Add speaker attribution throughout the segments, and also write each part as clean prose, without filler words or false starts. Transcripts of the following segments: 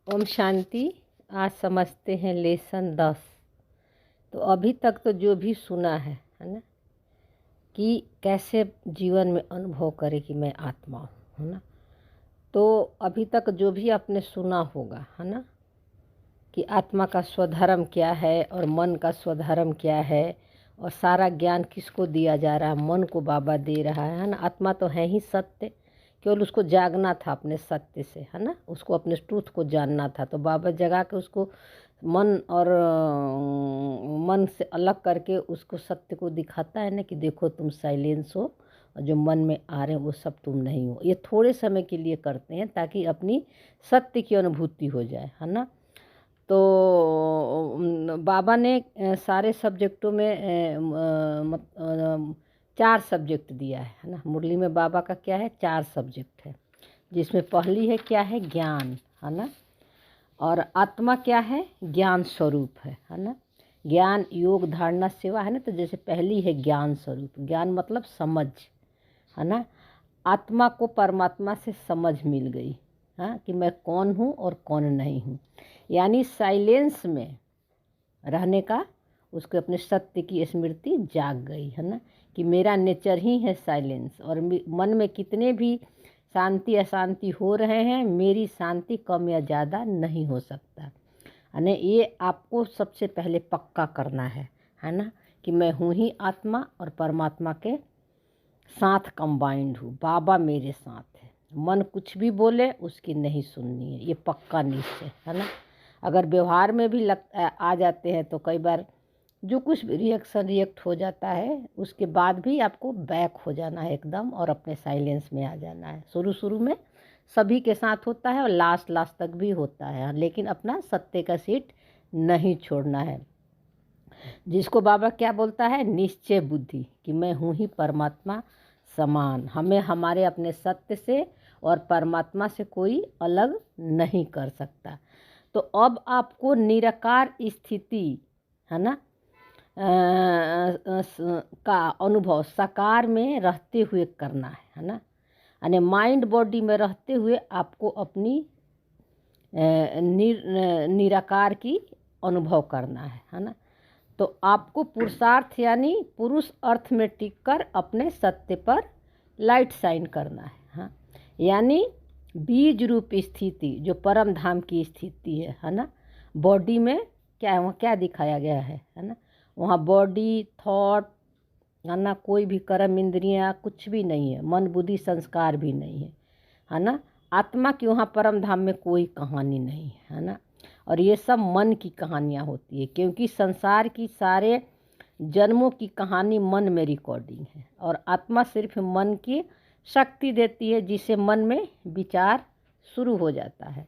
Speaker 1: ओम शांति। आज समझते हैं लेसन 10। तो अभी तक तो जो भी सुना है ना, कि कैसे जीवन में अनुभव करे कि मैं आत्मा हूँ, है ना। तो अभी तक जो भी आपने सुना होगा, है ना, कि आत्मा का स्वधर्म क्या है और मन का स्वधर्म क्या है, और सारा ज्ञान किसको दिया जा रहा है, मन को बाबा दे रहा है ना। आत्मा तो है ही सत्य, केवल उसको जागना था अपने सत्य से, है ना, उसको अपने ट्रूथ को जानना था। तो बाबा जगा के उसको मन और मन से अलग करके उसको सत्य को दिखाता है ना, कि देखो तुम साइलेंस हो और जो मन में आ रहे हैं वो सब तुम नहीं हो। ये थोड़े समय के लिए करते हैं ताकि अपनी सत्य की अनुभूति हो जाए, है ना। तो बाबा ने सारे सब्जेक्टों में 4 सब्जेक्ट दिया है ना। मुरली में बाबा का क्या है, 4 सब्जेक्ट है, जिसमें पहली है क्या है, ज्ञान, है ना। और आत्मा क्या है, ज्ञान स्वरूप है ना। ज्ञान योग धारणा सेवा है ना। तो जैसे पहली है ज्ञान स्वरूप, ज्ञान मतलब समझ, है ना। आत्मा को परमात्मा से समझ मिल गई, हाँ, कि मैं कौन हूँ और कौन नहीं हूँ। यानी साइलेंस में रहने का उसको अपने सत्य की स्मृति जाग गई, है ना, कि मेरा नेचर ही है साइलेंस। और मन में कितने भी शांति अशांति हो रहे हैं, मेरी शांति कम या ज़्यादा नहीं हो सकता, है ना। ये आपको सबसे पहले पक्का करना है ना, कि मैं हूँ ही आत्मा और परमात्मा के साथ कंबाइंड हूँ। बाबा मेरे साथ है, मन कुछ भी बोले उसकी नहीं सुननी है, ये पक्का निश्चय है ना। अगर व्यवहार में भी आ जाते हैं तो कई बार जो कुछ भी रिएक्ट हो जाता है, उसके बाद भी आपको बैक हो जाना है एकदम, और अपने साइलेंस में आ जाना है। शुरू में सभी के साथ होता है और लास्ट तक भी होता है, लेकिन अपना सत्य का सीट नहीं छोड़ना है। जिसको बाबा क्या बोलता है, निश्चय बुद्धि, कि मैं हूँ ही परमात्मा समान। हमें हमारे अपने सत्य से और परमात्मा से कोई अलग नहीं कर सकता। तो अब आपको निराकार स्थिति, है ना, का अनुभव साकार में रहते हुए करना है ना। यानी माइंड बॉडी में रहते हुए आपको अपनी निराकार की अनुभव करना है ना। तो आपको पुरुषार्थ यानी पुरुष अर्थ में टिककर अपने सत्य पर लाइट शाइन करना है, हाँ। यानी बीज रूप स्थिति जो परम धाम की स्थिति है ना। बॉडी में क्या वहाँ क्या दिखाया गया है ना। वहाँ बॉडी थॉट, है ना, कोई भी कर्म इंद्रियाँ कुछ भी नहीं है, मन बुद्धि संस्कार भी नहीं है ना। आत्मा की वहाँ परम धाम में कोई कहानी नहीं है ना। और ये सब मन की कहानियाँ होती है, क्योंकि संसार की सारे जन्मों की कहानी मन में रिकॉर्डिंग है, और आत्मा सिर्फ मन की शक्ति देती है, जिसे मन में विचार शुरू हो जाता है।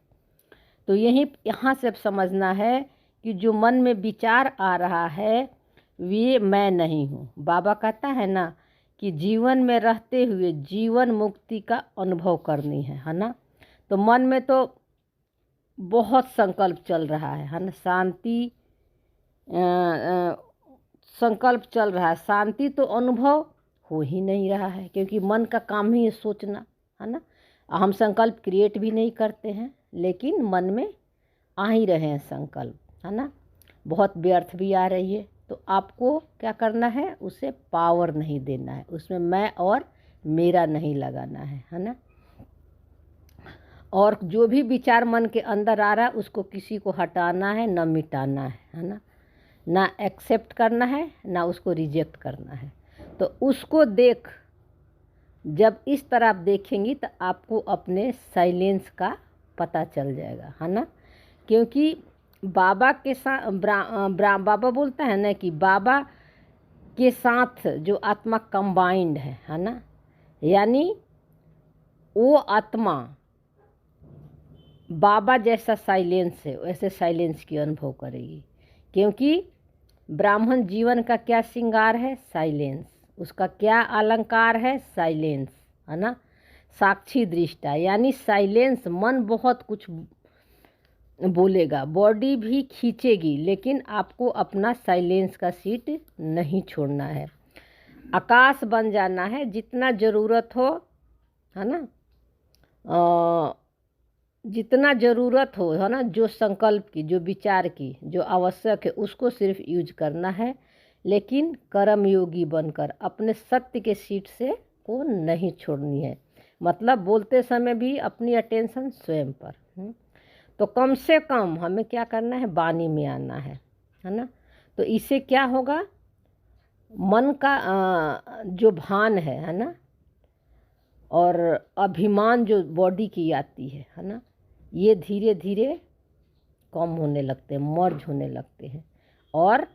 Speaker 1: तो यहाँ से समझना है कि जो मन में विचार आ रहा है वे मैं नहीं हूँ। बाबा कहता है ना कि जीवन में रहते हुए जीवन मुक्ति का अनुभव करनी है ना। तो मन में तो बहुत संकल्प चल रहा है ना। शांति संकल्प चल रहा है, शांति तो अनुभव हो ही नहीं रहा है, क्योंकि मन का काम ही है सोचना, है ना। हम संकल्प क्रिएट भी नहीं करते हैं, लेकिन मन में आ ही रहे हैं संकल्प, है ना। बहुत व्यर्थ भी आ रही है। तो आपको क्या करना है, उसे पावर नहीं देना है, उसमें मैं और मेरा नहीं लगाना है ना। और जो भी विचार मन के अंदर आ रहा है उसको किसी को हटाना है, न मिटाना है ना। ना एक्सेप्ट करना है, ना उसको रिजेक्ट करना है। तो उसको देख, जब इस तरह आप देखेंगी तो आपको अपने साइलेंस का पता चल जाएगा, है ना। क्योंकि बाबा के साथ बाबा बोलता है ना कि बाबा के साथ जो आत्मा कंबाइंड है ना, यानी वो आत्मा बाबा जैसा साइलेंस है, वैसे साइलेंस की अनुभव करेगी। क्योंकि ब्राह्मण जीवन का क्या श्रृंगार है, साइलेंस। उसका क्या अलंकार है, साइलेंस, है ना। साक्षी दृष्टा यानी साइलेंस। मन बहुत कुछ बोलेगा, बॉडी भी खींचेगी, लेकिन आपको अपना साइलेंस का सीट नहीं छोड़ना है। आकाश बन जाना है, जितना ज़रूरत हो, है ना। जितना ज़रूरत हो, है ना, जो संकल्प की, जो विचार की, जो आवश्यक है उसको सिर्फ यूज करना है, लेकिन कर्म योगी बनकर अपने सत्य के सीट से को नहीं छोड़नी है। मतलब बोलते समय भी अपनी अटेंशन स्वयं पर। तो कम से कम हमें क्या करना है, वाणी में आना है ना। तो इससे क्या होगा, मन का जो भान है ना, और अभिमान जो बॉडी की आती है ना, ये धीरे धीरे कम होने लगते हैं, मर्ज होने लगते हैं। और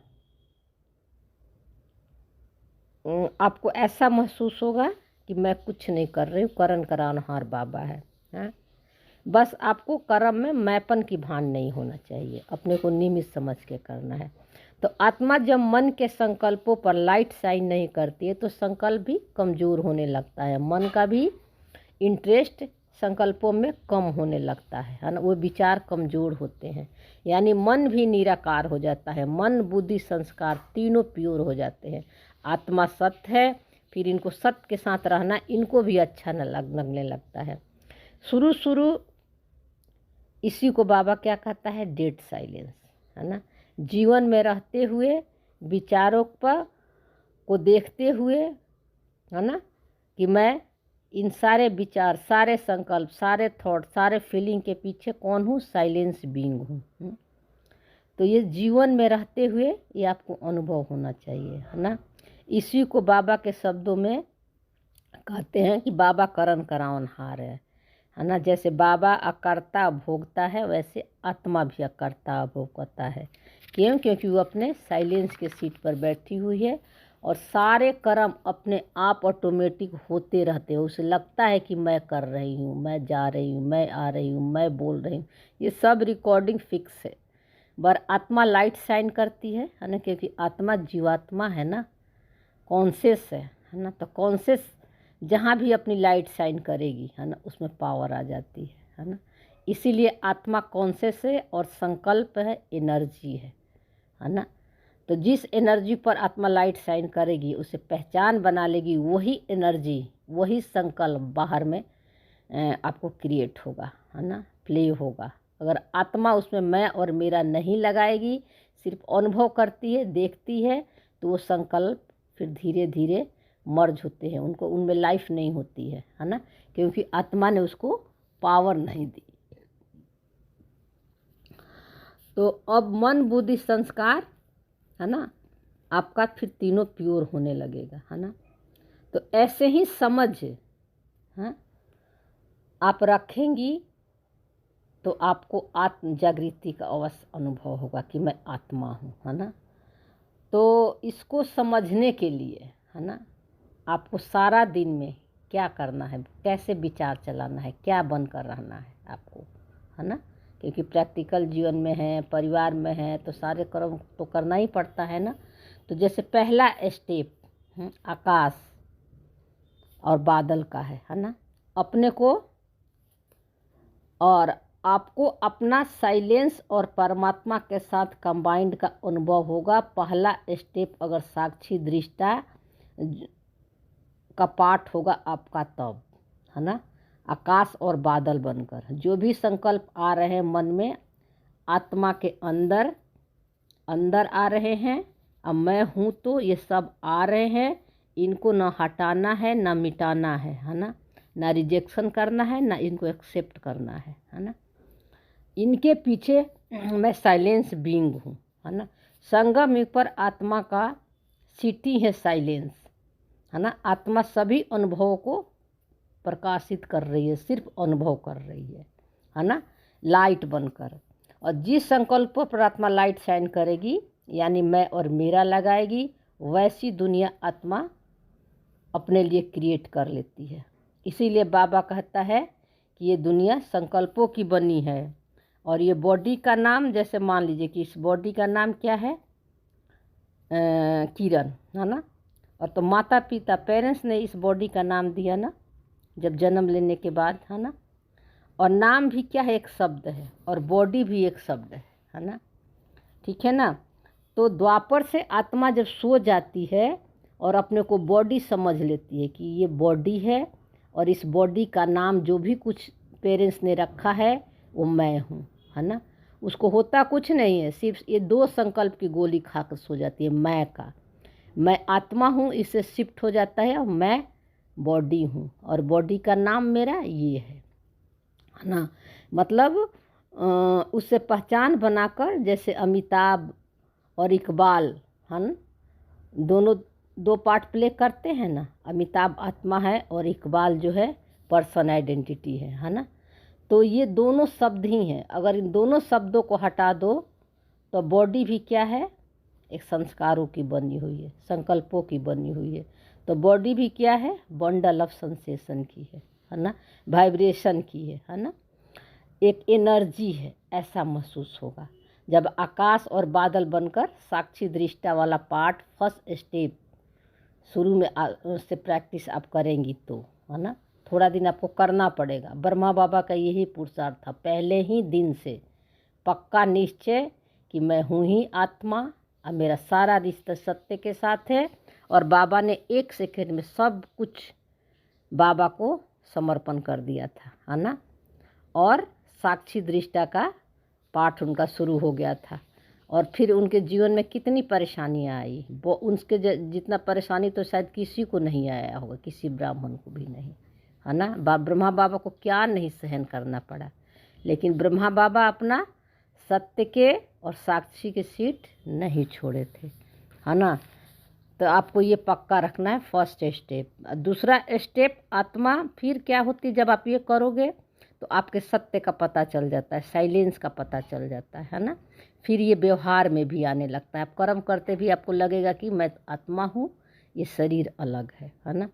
Speaker 1: आपको ऐसा महसूस होगा कि मैं कुछ नहीं कर रही हूँ, करण करानहार बाबा है, हाँ? बस आपको कर्म में मैपन की भान नहीं होना चाहिए, अपने को निमित्त समझ के करना है। तो आत्मा जब मन के संकल्पों पर लाइट शाइन नहीं करती है तो संकल्प भी कमज़ोर होने लगता है, मन का भी इंटरेस्ट संकल्पों में कम होने लगता है ना। वो विचार कमज़ोर होते हैं, यानी मन भी निराकार हो जाता है। मन बुद्धि संस्कार तीनों प्योर हो जाते हैं। आत्मा सत्य है, फिर इनको सत्य के साथ रहना इनको भी अच्छा न लगने लगता है। शुरू इसी को बाबा क्या कहता है, डेड साइलेंस, है ना। जीवन में रहते हुए विचारों पर को देखते हुए, है ना, कि मैं इन सारे विचार, सारे संकल्प, सारे थॉट, सारे फीलिंग के पीछे कौन हूँ, साइलेंस बीइंग हूँ। तो ये जीवन में रहते हुए ये आपको अनुभव होना चाहिए, है ना। इसी को बाबा के शब्दों में कहते हैं कि बाबा करण करावनहार है ना। जैसे बाबा अकर्ता भोगता है, वैसे आत्मा भी अकर्ता भोगता है। क्यों? क्योंकि वो अपने साइलेंस के सीट पर बैठी हुई है और सारे कर्म अपने आप ऑटोमेटिक होते रहते हैं। उसे लगता है कि मैं कर रही हूँ, मैं जा रही हूँ, मैं आ रही हूँ, मैं बोल रही हूँ, ये सब रिकॉर्डिंग फिक्स है। पर आत्मा लाइट शाइन करती है ना, क्योंकि आत्मा जीवात्मा है ना, कॉन्शियस है ना। तो कॉन्शियस जहाँ भी अपनी लाइट शाइन करेगी, है ना, उसमें पावर आ जाती है ना। इसीलिए आत्मा कॉन्शियस है और संकल्प है, एनर्जी है ना। तो जिस एनर्जी पर आत्मा लाइट शाइन करेगी, उसे पहचान बना लेगी, वही एनर्जी, वही संकल्प बाहर में आपको क्रिएट होगा, है ना, प्ले होगा। अगर आत्मा उसमें मैं और मेरा नहीं लगाएगी, सिर्फ अनुभव करती है, देखती है, तो वो संकल्प फिर धीरे धीरे मर्ज होते हैं, उनको उनमें लाइफ नहीं होती है ना, क्योंकि आत्मा ने उसको पावर नहीं दी। तो अब मन बुद्धि संस्कार, है ना, आपका फिर तीनों प्योर होने लगेगा, है ना। तो ऐसे ही समझ, हाँ, आप रखेंगी तो आपको आत्म जागृति का अवश्य अनुभव होगा कि मैं आत्मा हूँ, है ना। तो इसको समझने के लिए, है ना, आपको सारा दिन में क्या करना है, कैसे विचार चलाना है, क्या बनकर रहना है आपको, है ना। क्योंकि प्रैक्टिकल जीवन में है, परिवार में है, तो सारे कर्म तो करना ही पड़ता है ना। तो जैसे पहला स्टेप आकाश और बादल का है ना। अपने को और आपको अपना साइलेंस और परमात्मा के साथ कंबाइंड का अनुभव होगा। पहला स्टेप अगर साक्षी दृष्टा का पाठ होगा आपका, तब, है ना, आकाश और बादल बनकर जो भी संकल्प आ रहे हैं मन में, आत्मा के अंदर अंदर आ रहे हैं। अब मैं हूँ तो ये सब आ रहे हैं, इनको ना हटाना है ना मिटाना है ना, ना रिजेक्शन करना है ना इनको एक्सेप्ट करना है ना। इनके पीछे मैं साइलेंस बीइंग हूँ, है ना। संगम युग पर आत्मा का सिटी है साइलेंस, है ना। आत्मा सभी अनुभवों को प्रकाशित कर रही है, सिर्फ अनुभव कर रही है ना, लाइट बनकर। और जिस संकल्पों पर आत्मा लाइट शाइन करेगी, यानी मैं और मेरा लगाएगी, वैसी दुनिया आत्मा अपने लिए क्रिएट कर लेती है। इसीलिए बाबा कहता है कि ये दुनिया संकल्पों की बनी है। और ये बॉडी का नाम, जैसे मान लीजिए कि इस बॉडी का नाम क्या है, किरण, है ना। और तो माता पिता पेरेंट्स ने इस बॉडी का नाम दिया ना, जब जन्म लेने के बाद, है ना। और नाम भी क्या है, एक शब्द है, और बॉडी भी एक शब्द है ना, ठीक है ना। तो द्वापर से आत्मा जब सो जाती है और अपने को बॉडी समझ लेती है कि ये बॉडी है, और इस बॉडी का नाम जो भी कुछ पेरेंट्स ने रखा है वो मैं हूँ, है ना। उसको होता कुछ नहीं है, सिर्फ ये 2 संकल्प की गोली खा कर सो जाती है। मैं का, मैं आत्मा हूँ, इससे शिफ्ट हो जाता है, और मैं बॉडी हूँ, और बॉडी का नाम मेरा ये है ना। मतलब उससे पहचान बनाकर, जैसे अमिताभ और इकबाल, है ना, दोनों 2 पार्ट प्ले करते हैं ना। अमिताभ आत्मा है और इकबाल जो है पर्सन आइडेंटिटी है ना। तो ये दोनों शब्द ही हैं। अगर इन दोनों शब्दों को हटा दो तो बॉडी भी क्या है, एक संस्कारों की बनी हुई है, संकल्पों की बनी हुई है। तो बॉडी भी क्या है, बंडल ऑफ सेंसेशन की है ना, वाइब्रेशन की है ना, एक एनर्जी है, ऐसा महसूस होगा जब आकाश और बादल बनकर साक्षी दृष्टा वाला पार्ट फर्स्ट स्टेप शुरू में से प्रैक्टिस आप करेंगी तो, है ना। थोड़ा दिन आपको करना पड़ेगा। ब्रह्मा बाबा का यही पुरुषार्थ था, पहले ही दिन से पक्का निश्चय कि मैं हूँ ही आत्मा और मेरा सारा रिश्ता सत्य के साथ है। और बाबा ने 1 सेकंड में सब कुछ बाबा को समर्पण कर दिया था, है ना। और साक्षी दृष्टा का पाठ उनका शुरू हो गया था। और फिर उनके जीवन में कितनी परेशानियाँ आई, वो उनके जितना परेशानी तो शायद किसी को नहीं आया होगा, किसी ब्राह्मण को भी नहीं, है ना। ब्रह्मा बाबा को क्या नहीं सहन करना पड़ा, लेकिन ब्रह्मा बाबा अपना सत्य के और साक्षी के सीट नहीं छोड़े थे, है ना। तो आपको ये पक्का रखना है, फर्स्ट स्टेप। दूसरा स्टेप आत्मा फिर क्या होती है, जब आप ये करोगे तो आपके सत्य का पता चल जाता है, साइलेंस का पता चल जाता है ना। फिर ये व्यवहार में भी आने लगता है। आप कर्म करते भी आपको लगेगा कि मैं आत्मा हूँ, ये शरीर अलग है ना।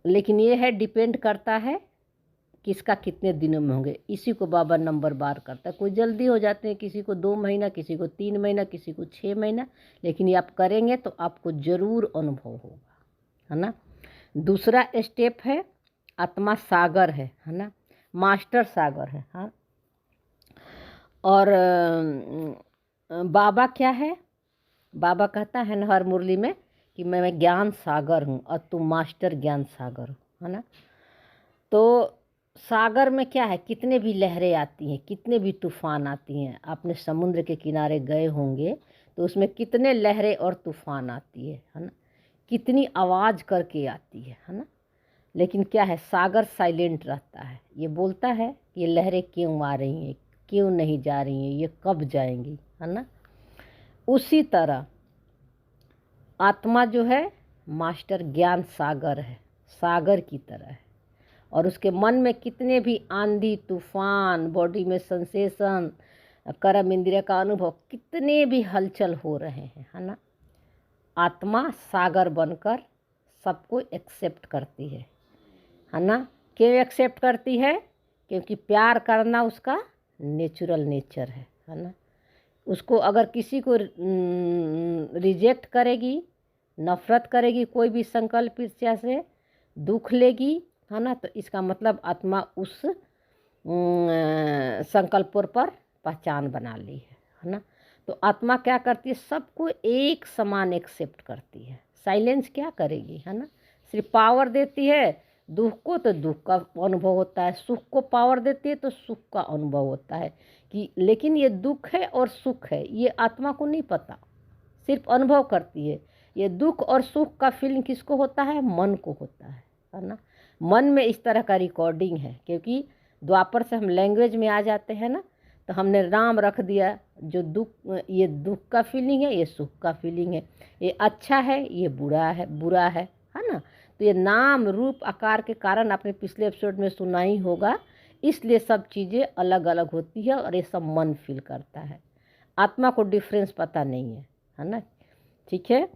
Speaker 1: लेकिन ये है, डिपेंड करता है किसका कितने दिनों में होंगे। इसी को बाबा नंबर बार करता है। कोई जल्दी हो जाते हैं, किसी को 2 महीना, किसी को 3 महीना, किसी को 6 महीना, लेकिन ये आप करेंगे तो आपको ज़रूर अनुभव होगा, है ना। दूसरा स्टेप है, आत्मा सागर है ना, मास्टर सागर है, हाँ। और बाबा क्या है, बाबा कहता है ना हर मुरली में कि मैं ज्ञान सागर हूँ और तुम मास्टर ज्ञान सागर हो, है ना। तो सागर में क्या है, कितने भी लहरें आती हैं, कितने भी तूफान आती हैं। आपने समुद्र के किनारे गए होंगे तो उसमें कितने लहरें और तूफान आती है ना, कितनी आवाज़ करके आती है ना। लेकिन क्या है, सागर साइलेंट रहता है। ये बोलता है ये लहरें क्यों आ रही हैं, क्यों नहीं जा रही हैं, ये कब जाएंगी, है ना। उसी तरह आत्मा जो है मास्टर ज्ञान सागर है, सागर की तरह है। और उसके मन में कितने भी आंधी तूफान, बॉडी में सेंसेशन, कर्म इंद्रिय का अनुभव, कितने भी हलचल हो रहे हैं, है ना, आत्मा सागर बनकर सबको एक्सेप्ट करती है ना। क्यों एक्सेप्ट करती है, क्योंकि प्यार करना उसका नेचुरल नेचर है ना। उसको अगर किसी को रिजेक्ट करेगी, नफरत करेगी, कोई भी संकल्प ईर्ष्या से दुख लेगी, है ना, तो इसका मतलब आत्मा उस संकल्पों पर पहचान बना ली है ना। तो आत्मा क्या करती है, सबको एक समान एक्सेप्ट करती है। साइलेंस क्या करेगी, है ना, सिर्फ पावर देती है। दुख को तो दुख का अनुभव होता है, सुख को पावर देती है तो सुख का अनुभव होता है कि, लेकिन ये दुख है और सुख है ये आत्मा को नहीं पता, सिर्फ अनुभव करती है। ये दुख और सुख का फीलिंग किसको होता है, मन को होता है ना। मन में इस तरह का रिकॉर्डिंग है, क्योंकि द्वापर से हम लैंग्वेज में आ जाते हैं ना, तो हमने नाम रख दिया। जो दुख, ये दुख का फीलिंग है, ये सुख का फीलिंग है, ये अच्छा है, ये बुरा है ना। तो ये नाम रूप आकार के कारण आपने पिछले एपिसोड में सुना ही होगा, इसलिए सब चीज़ें अलग अलग होती है और ये सब मन फील करता है। आत्मा को डिफरेंस पता नहीं है ना, ठीक है।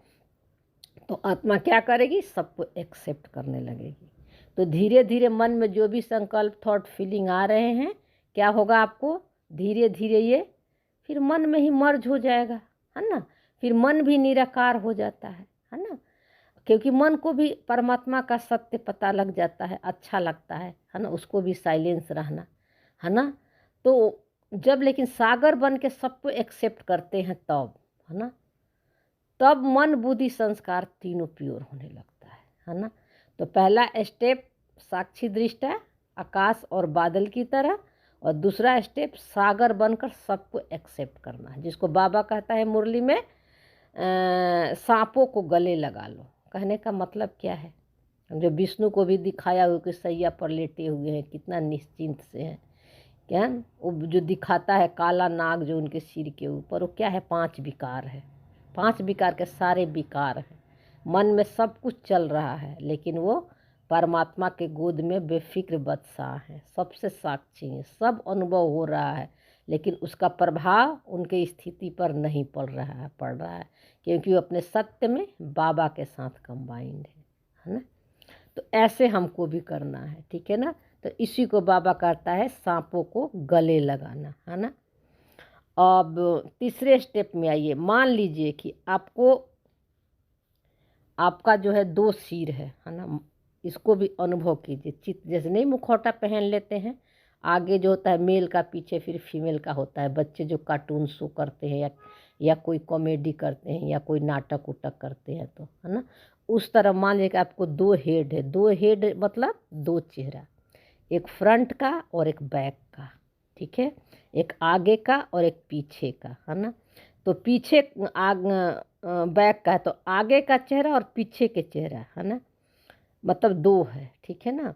Speaker 1: तो आत्मा क्या करेगी, सबको एक्सेप्ट करने लगेगी। तो धीरे धीरे मन में जो भी संकल्प, थॉट, फीलिंग आ रहे हैं, क्या होगा आपको, धीरे धीरे ये फिर मन में ही मर्ज हो जाएगा, है ना। फिर मन भी निराकार हो जाता है ना, क्योंकि मन को भी परमात्मा का सत्य पता लग जाता है, अच्छा लगता है ना, उसको भी साइलेंस रहना, है ना। तो जब लेकिन सागर बन के सबको एक्सेप्ट करते हैं तब, है ना, तब मन बुद्धि संस्कार तीनों प्योर होने लगता है ना। तो पहला स्टेप साक्षी दृष्टा, आकाश और बादल की तरह, और दूसरा स्टेप सागर बनकर सबको एक्सेप्ट करना है, जिसको बाबा कहता है मुरली में सांपों को गले लगा लो। कहने का मतलब क्या है, जो विष्णु को भी दिखाया हुआ कि सैया पर लेटे हुए हैं, कितना निश्चिंत से हैं, क्या वो जो दिखाता है काला नाग जो उनके सिर के ऊपर, वो क्या है, 5 विकार है। 5 विकार के सारे विकार हैं, मन में सब कुछ चल रहा है, लेकिन वो परमात्मा के गोद में बेफिक्र बदशाह है, सबसे साक्षी है, सब अनुभव हो रहा है, लेकिन उसका प्रभाव उनके स्थिति पर नहीं पड़ रहा है क्योंकि वो अपने सत्य में बाबा के साथ कंबाइंड है ना। तो ऐसे हमको भी करना है, ठीक है ना। तो इसी को बाबा कहता है सांपों को गले लगाना, है ना। अब तीसरे स्टेप में आइए। मान लीजिए कि आपका जो है 2 सिर है ना, इसको भी अनुभव कीजिए। चित्त जैसे नहीं मुखौटा पहन लेते हैं, आगे जो होता है मेल का, पीछे फिर फीमेल का होता है। बच्चे जो कार्टून शो करते हैं या कोई कॉमेडी करते हैं या कोई नाटक उटक करते हैं, तो है ना, उस तरह मान लीजिए कि आपको 2 हेड है। 2 हेड मतलब 2 चेहरा, एक फ्रंट का और एक बैक का, ठीक है, एक आगे का और एक पीछे का, है ना। तो पीछे बैक का है तो आगे का चेहरा और पीछे के चेहरा, है ना, मतलब 2 है, ठीक है ना।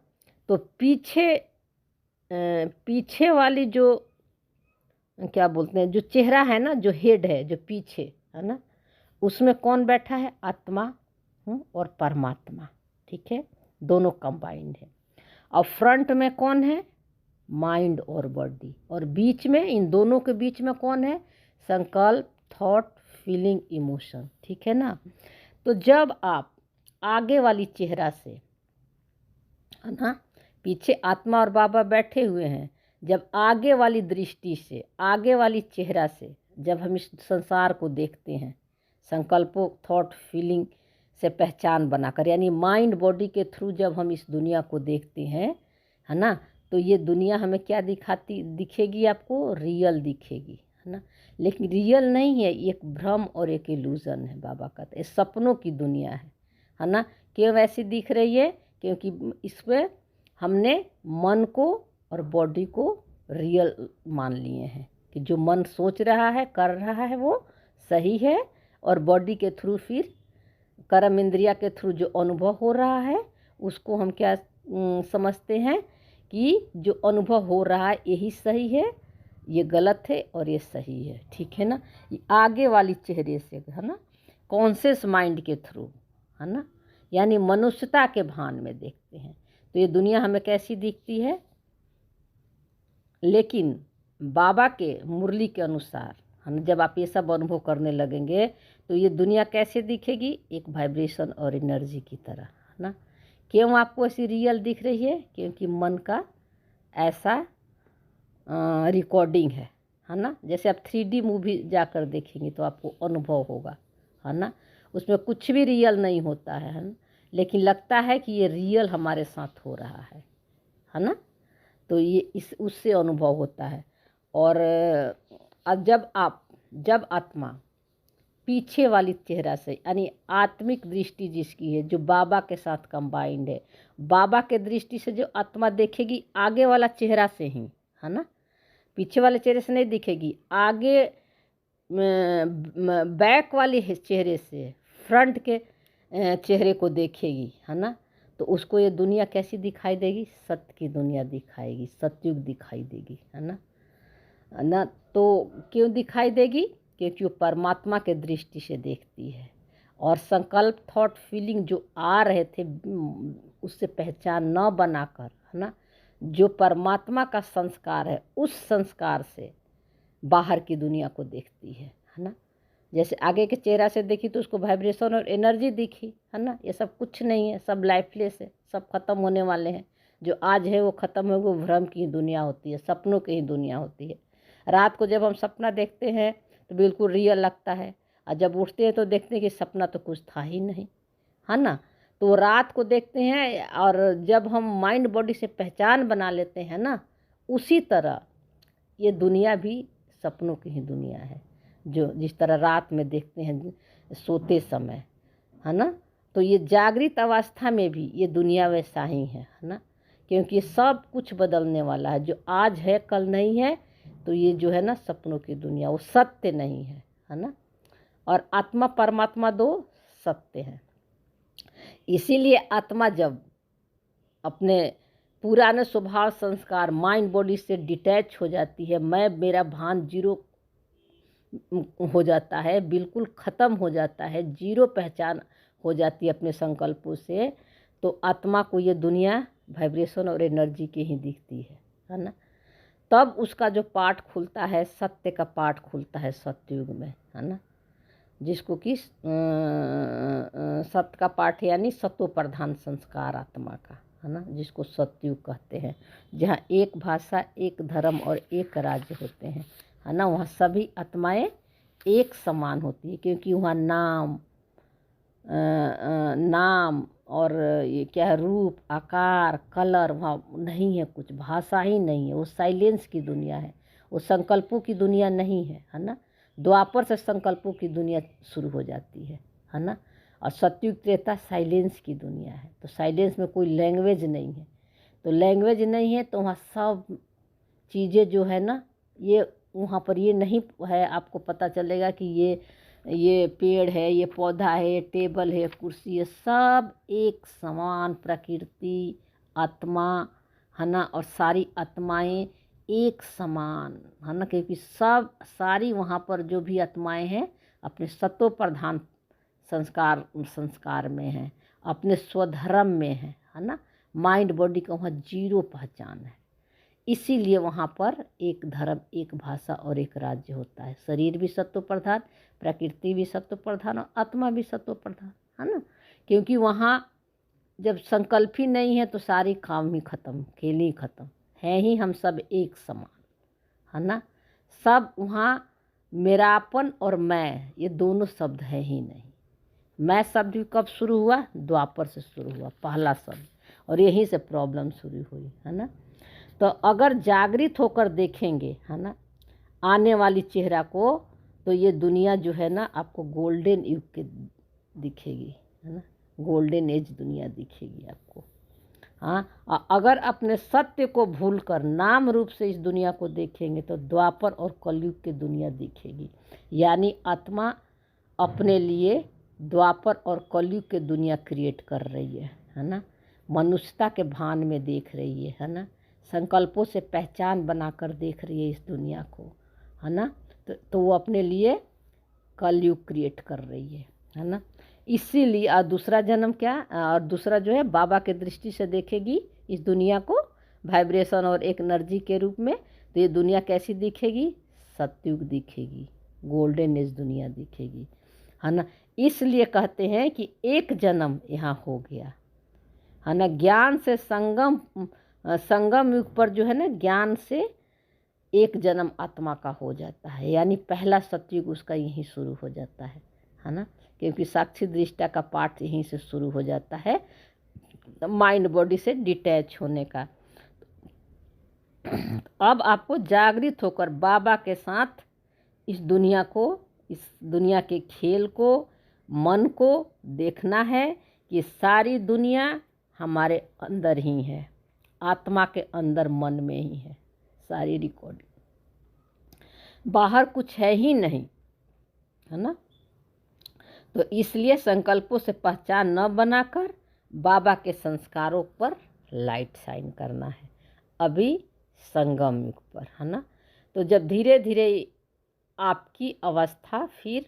Speaker 1: तो पीछे वाली जो क्या बोलते हैं, जो चेहरा है ना, जो हेड है, जो पीछे है ना, उसमें कौन बैठा है, आत्मा और परमात्मा, ठीक है, दोनों कंबाइंड है। और फ्रंट में कौन है, माइंड और बॉडी, और बीच में, इन दोनों के बीच में कौन है, संकल्प, थॉट, फीलिंग, इमोशन, ठीक है ना। तो जब आप आगे वाली चेहरा से, है ना, पीछे आत्मा और बाबा बैठे हुए हैं, जब आगे वाली दृष्टि से, आगे वाली चेहरा से जब हम इस संसार को देखते हैं, संकल्पों, थॉट, फीलिंग से पहचान बनाकर, यानी माइंड बॉडी के थ्रू जब हम इस दुनिया को देखते हैं, है ना, तो ये दुनिया हमें क्या दिखेगी, आपको रियल दिखेगी, है ना। लेकिन रियल नहीं है, एक भ्रम और एक इल्यूज़न है। बाबा कहते हैं सपनों की दुनिया है ना। क्यों वैसी दिख रही है, क्योंकि इसमें हमने मन को और बॉडी को रियल मान लिए हैं कि जो मन सोच रहा है, कर रहा है, वो सही है, और बॉडी के थ्रू फिर कर्म इंद्रिया के थ्रू जो अनुभव हो रहा है, उसको हम क्या समझते हैं कि जो अनुभव हो रहा है यही सही है, ये गलत है और ये सही है, ठीक है ना। ये आगे वाली चेहरे से, है ना, कॉन्शियस माइंड के थ्रू, है ना, यानी मनुष्यता के भान में देखते हैं। तो ये दुनिया हमें कैसी दिखती है, लेकिन बाबा के मुरली के अनुसार, हम जब आप ये सब अनुभव करने लगेंगे तो ये दुनिया कैसे दिखेगी, एक वाइब्रेशन और एनर्जी की तरह, है ना। क्यों आपको ऐसी रियल दिख रही है, क्योंकि मन का ऐसा रिकॉर्डिंग है ना। जैसे आप 3D मूवी जाकर देखेंगे तो आपको अनुभव होगा, है ना, उसमें कुछ भी रियल नहीं होता है ना, लेकिन लगता है कि ये रियल हमारे साथ हो रहा है ना। तो ये उससे अनुभव होता है। और जब आत्मा पीछे वाली चेहरा से, यानी आत्मिक दृष्टि जिसकी है, जो बाबा के साथ कंबाइंड है, बाबा के दृष्टि से जो आत्मा देखेगी आगे वाला चेहरा से ही, है ना, पीछे वाले चेहरे से नहीं दिखेगी, आगे बैक वाले चेहरे से, फ्रंट के चेहरे को देखेगी, है ना। तो उसको ये दुनिया कैसी दिखाई देगी, सत्य की दुनिया दिखाएगी, सतयुग दिखाई देगी, है ना। तो क्यों दिखाई देगी, क्योंकि वो परमात्मा के दृष्टि से देखती है, और संकल्प, थॉट, फीलिंग जो आ रहे थे उससे पहचान न बनाकर, है ना, जो परमात्मा का संस्कार है उस संस्कार से बाहर की दुनिया को देखती है ना। जैसे आगे के चेहरा से देखी तो उसको वाइब्रेशन और एनर्जी दिखी, है ना। ये सब कुछ नहीं है, सब लाइफलेस है, सब खत्म होने वाले हैं। जो आज है वो ख़त्म होगा, वो भ्रम की ही दुनिया होती है, सपनों की ही दुनिया होती है। रात को जब हम सपना देखते हैं तो बिल्कुल रियल लगता है, और जब उठते हैं तो देखते हैं कि सपना तो कुछ था ही नहीं, है ना। तो रात को देखते हैं, और जब हम माइंड बॉडी से पहचान बना लेते हैं ना, उसी तरह ये दुनिया भी सपनों की ही दुनिया है, जो जिस तरह रात में देखते हैं सोते समय, है ना। तो ये जागृत अवस्था में भी ये दुनिया वैसा ही है ना, क्योंकि सब कुछ बदलने वाला है। जो आज है कल नहीं है। तो ये जो है ना सपनों की दुनिया, वो सत्य नहीं है ना। और आत्मा परमात्मा दो सत्य हैं। इसीलिए आत्मा जब अपने पुराने स्वभाव संस्कार माइंड बॉडी से डिटैच हो जाती है, मैं मेरा भान जीरो हो जाता है, बिल्कुल ख़त्म हो जाता है, जीरो पहचान हो जाती है अपने संकल्पों से, तो आत्मा को ये दुनिया वाइब्रेशन और एनर्जी की ही दिखती है ना। तब उसका जो पाठ खुलता है, सत्य का पाठ खुलता है सतयुग में, है ना। जिसको कि सत्य का पाठ यानी सत्व प्रधान संस्कार आत्मा का, है ना, जिसको सतयुग कहते हैं। जहाँ एक भाषा, एक धर्म और एक राज्य होते हैं, है ना। वहाँ सभी आत्माएं एक समान होती है, क्योंकि वहाँ नाम और ये क्या है, रूप, आकार, कलर वहाँ नहीं है, कुछ भाषा ही नहीं है। वो साइलेंस की दुनिया है, वो संकल्पों की दुनिया नहीं है ना। द्वापर से संकल्पों की दुनिया शुरू हो जाती है ना। और सतयुग त्रेता साइलेंस की दुनिया है। तो साइलेंस में कोई लैंग्वेज नहीं है। तो लैंग्वेज नहीं है तो वहाँ सब चीज़ें जो है ना, ये वहाँ पर ये नहीं है आपको पता चलेगा कि ये पेड़ है, ये पौधा है, ये टेबल है, कुर्सी है, सब एक समान प्रकृति आत्मा, है ना। और सारी आत्माएं एक समान, है ना, क्योंकि सब सारी वहाँ पर जो भी आत्माएं हैं अपने सत्व प्रधान संस्कार में हैं, अपने स्वधर्म में है ना। माइंड बॉडी का वहाँ जीरो पहचान है। इसीलिए वहाँ पर एक धर्म, एक भाषा और एक राज्य होता है। शरीर भी सत्व प्रधान, प्रकृति भी सत्व प्रधान और आत्मा भी सत्व प्रधान, है ना। क्योंकि वहाँ जब संकल्प ही नहीं है तो सारी काम ही खत्म, खेल ही खत्म है ही। हम सब एक समान, है ना। सब वहाँ मेरापन और मैं, ये दोनों शब्द है ही नहीं। मैं शब्द कब शुरू हुआ? द्वापर से शुरू हुआ पहला शब्द, और यहीं से प्रॉब्लम शुरू हुई, है ना। तो अगर जागृत होकर देखेंगे, है ना, आने वाली चेहरा को, तो ये दुनिया जो है ना आपको गोल्डन युग के दिखेगी, है ना। गोल्डन एज दुनिया दिखेगी आपको। हाँ, अगर अपने सत्य को भूलकर नाम रूप से इस दुनिया को देखेंगे तो द्वापर और कलयुग की दुनिया दिखेगी। यानी आत्मा अपने लिए द्वापर और कलयुग की दुनिया क्रिएट कर रही है ना। मनुष्यता के भान में देख रही है ना। संकल्पों से पहचान बनाकर देख रही है इस दुनिया को, है ना। तो वो अपने लिए कलयुग क्रिएट कर रही है ना। इसीलिए और दूसरा जन्म क्या, और दूसरा जो है बाबा के दृष्टि से देखेगी इस दुनिया को वाइब्रेशन और एक एनर्जी के रूप में, तो ये दुनिया कैसी दिखेगी? सतयुग दिखेगी, गोल्डन एज दुनिया दिखेगी, है ना। इसलिए कहते हैं कि एक जन्म यहाँ हो गया, है ना। ज्ञान से संगम युग पर जो है ना, ज्ञान से एक जन्म आत्मा का हो जाता है। यानी पहला सतयुग उसका यहीं शुरू हो जाता है ना। क्योंकि साक्षी दृष्टा का पाठ यहीं से शुरू हो जाता है, माइंड बॉडी से डिटैच होने का। अब आपको जागृत होकर बाबा के साथ इस दुनिया को, इस दुनिया के खेल को, मन को देखना है कि सारी दुनिया हमारे अंदर ही है, आत्मा के अंदर, मन में ही है सारी रिकॉर्डिंग, बाहर कुछ है ही नहीं, है ना। तो इसलिए संकल्पों से पहचान न बनाकर बाबा के संस्कारों पर लाइट शाइन करना है अभी संगम युग पर, है ना। तो जब धीरे धीरे आपकी अवस्था फिर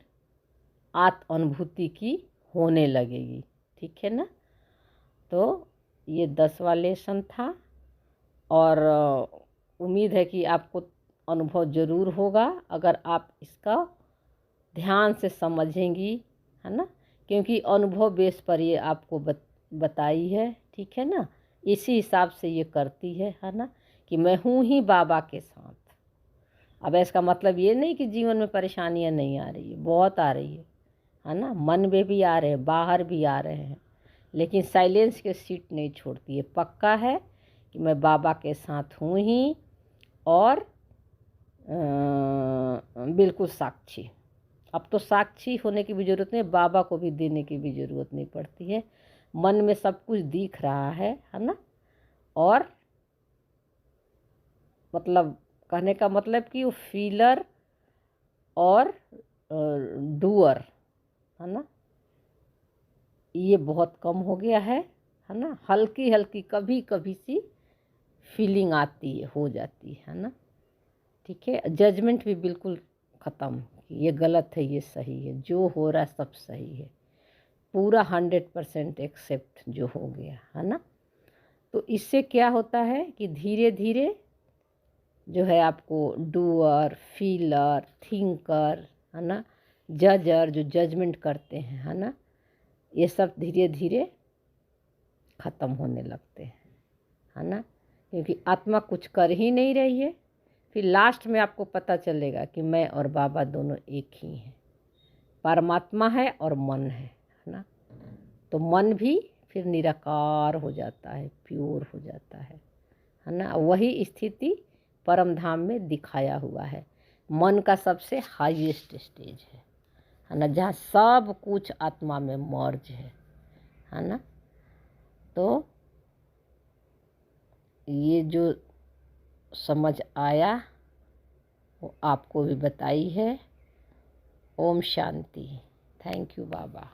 Speaker 1: आत्म अनुभूति की होने लगेगी, ठीक है ना। तो ये 10वां लेसन था, और उम्मीद है कि आपको अनुभव ज़रूर होगा अगर आप इसका ध्यान से समझेंगी, है ना। क्योंकि अनुभव बेस पर ये आपको बताई है, ठीक है ना। इसी हिसाब से ये करती है ना, कि मैं हूँ ही बाबा के साथ। अब इसका मतलब ये नहीं कि जीवन में परेशानियाँ नहीं आ रही है, बहुत आ रही है ना। मन में भी आ रहे हैं, बाहर भी आ रहे हैं, लेकिन साइलेंस के सीट नहीं छोड़ती है। पक्का है कि मैं बाबा के साथ हूँ ही, और बिल्कुल साक्षी। अब तो साक्षी होने की भी ज़रूरत नहीं, बाबा को भी देने की भी ज़रूरत नहीं पड़ती है। मन में सब कुछ दिख रहा है ना। और मतलब कहने का मतलब कि वो फीलर और डूअर, है ना, ये बहुत कम हो गया है ना। हल्की हल्की कभी कभी सी फीलिंग आती है, हो जाती है ना। ठीक है, जजमेंट भी बिल्कुल ख़त्म कि ये गलत है ये सही है, जो हो रहा है सब सही है, पूरा 100% एक्सेप्ट जो हो गया है ना। तो इससे क्या होता है कि धीरे धीरे जो है आपको डूअर, फीलर, थिंकर, है ना, जजर जो जजमेंट करते हैं, है ना, ये सब धीरे धीरे ख़त्म होने लगते हैं, है ना। क्योंकि आत्मा कुछ कर ही नहीं रही है। फिर लास्ट में आपको पता चलेगा कि मैं और बाबा दोनों एक ही हैं, परमात्मा है और मन है ना। तो मन भी फिर निराकार हो जाता है, प्योर हो जाता है ना। वही स्थिति परम धाम में दिखाया हुआ है। मन का सबसे हाईएस्ट स्टेज है ना, जहाँ सब कुछ आत्मा में मर्ज है ना। तो ये जो समझ आया वो आपको भी बताई है। ओम शांति। Thank you Baba.